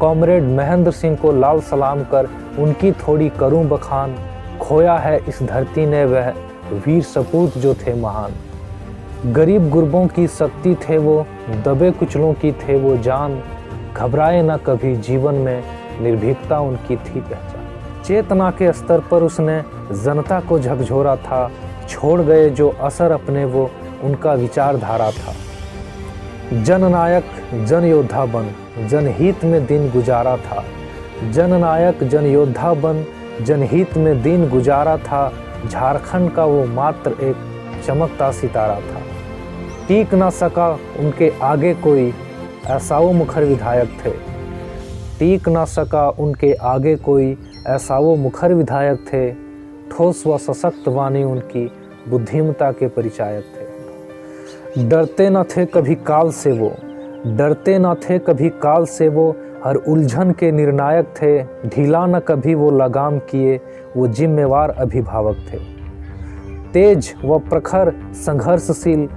Comrade Mahendra Singh को लाल सलाम कर उनकी थोड़ी करूं बखान। खोया है इस धरती ने वह वीर सपूत जो थे महान। गरीब गुरबों की शक्ति थे वो, दबे कुचलों की थे वो जान। घबराए न कभी जीवन में, निर्भीकता उनकी थी पहचान। चेतना के स्तर पर उसने जनता को झकझोरा था। छोड़ गए जो असर अपने वो उनका विचारधारा था। जननायक जन योद्धा बन जनहित में दिन गुजारा था। जननायक जन योद्धा बन जनहित में दिन गुजारा था। झारखंड का वो मात्र एक चमकता सितारा था। टिक ना सका उनके आगे कोई, ऐसा वो मुखर विधायक थे। टिक ना सका उनके आगे कोई, ऐसा वो मुखर विधायक थे। ठोस व सशक्त वाणी उनकी बुद्धिमता के परिचायक थे। डरते न थे कभी काल से वो, डरते न थे कभी काल से वो। हर उलझन के निर्णायक थे। ढीला न कभी वो लगाम किए, वो जिम्मेवार अभिभावक थे। तेज व प्रखर संघर्षशील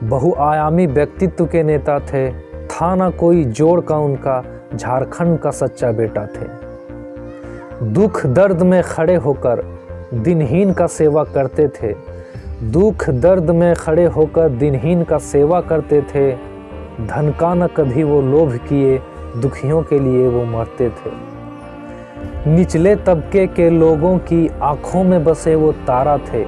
बहुआयामी व्यक्तित्व के नेता थे। था न कोई जोड़ का उनका, झारखंड का सच्चा बेटा थे। दुख दर्द में खड़े होकर दिनहीन का सेवा करते थे। दुख दर्द में खड़े होकर दिनहीन का सेवा करते थे। धन का न कभी वो लोभ किए, दुखियों के लिए वो मरते थे। निचले तबके के लोगों की आंखों में बसे वो तारा थे।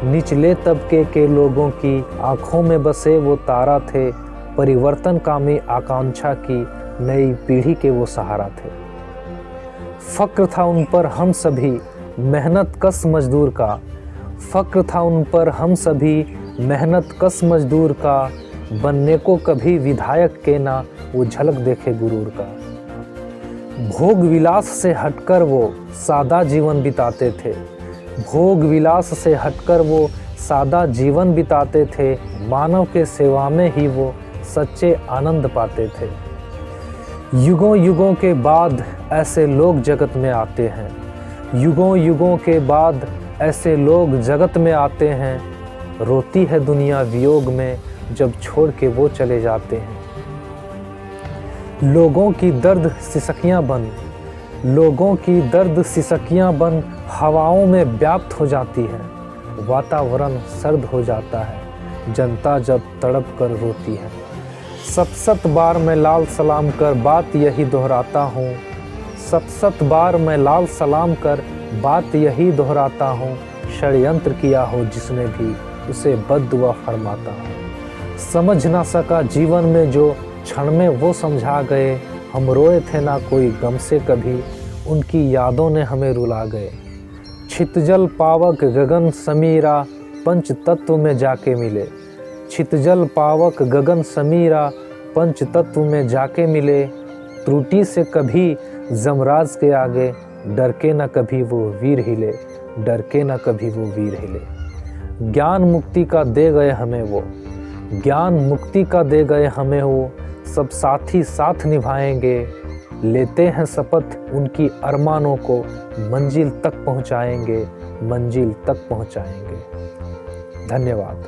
निचले तबके के लोगों की आंखों में बसे वो तारा थे। परिवर्तनकामी आकांक्षा की नई पीढ़ी के वो सहारा थे। फक्र था उन पर हम सभी मेहनत कश मजदूर का। फक्र था उन पर हम सभी मेहनत कश मजदूर का। बनने को कभी विधायक के ना वो झलक देखे गुरूर का। भोग विलास से हटकर वो सादा जीवन बिताते थे। भोग विलास से हटकर वो सादा जीवन बिताते थे। मानव के सेवा में ही वो सच्चे आनंद पाते थे। युगों युगों के बाद ऐसे लोग जगत में आते हैं। युगों युगों के बाद ऐसे लोग जगत में आते हैं। रोती है दुनिया वियोग में जब छोड़ के वो चले जाते हैं। लोगों की दर्द सिसकियां बन, लोगों की दर्द सिसकियां बन हवाओं में व्याप्त हो जाती है। वातावरण सर्द हो जाता है, जनता जब तड़प कर रोती है। सत बार मैं लाल सलाम कर बात यही दोहराता हूँ। सत बार मैं लाल सलाम कर बात यही दोहराता हूँ। षड्यंत्र किया हो जिसने भी उसे बद्दुआ फरमाता हूँ। समझ ना सका जीवन में जो क्षण में वो समझा गए। हम रोए थे ना कोई गम से कभी, उनकी यादों ने हमें रुला गए। छितजल पावक गगन समीरा पंच तत्व में जाके मिले। छितजल पावक गगन समीरा पंच तत्व में जाके मिले। त्रुटि से कभी जमराज के आगे, डर के न कभी वो वीर हिले। डर के न कभी वो वीर हिले। ज्ञान मुक्ति का दे गए हमें वो, ज्ञान मुक्ति का दे गए हमें वो। सब साथी साथ निभाएंगे। लेते हैं शपथ उनकी अरमानों को मंजिल तक पहुंचाएंगे, मंजिल तक पहुंचाएंगे। धन्यवाद।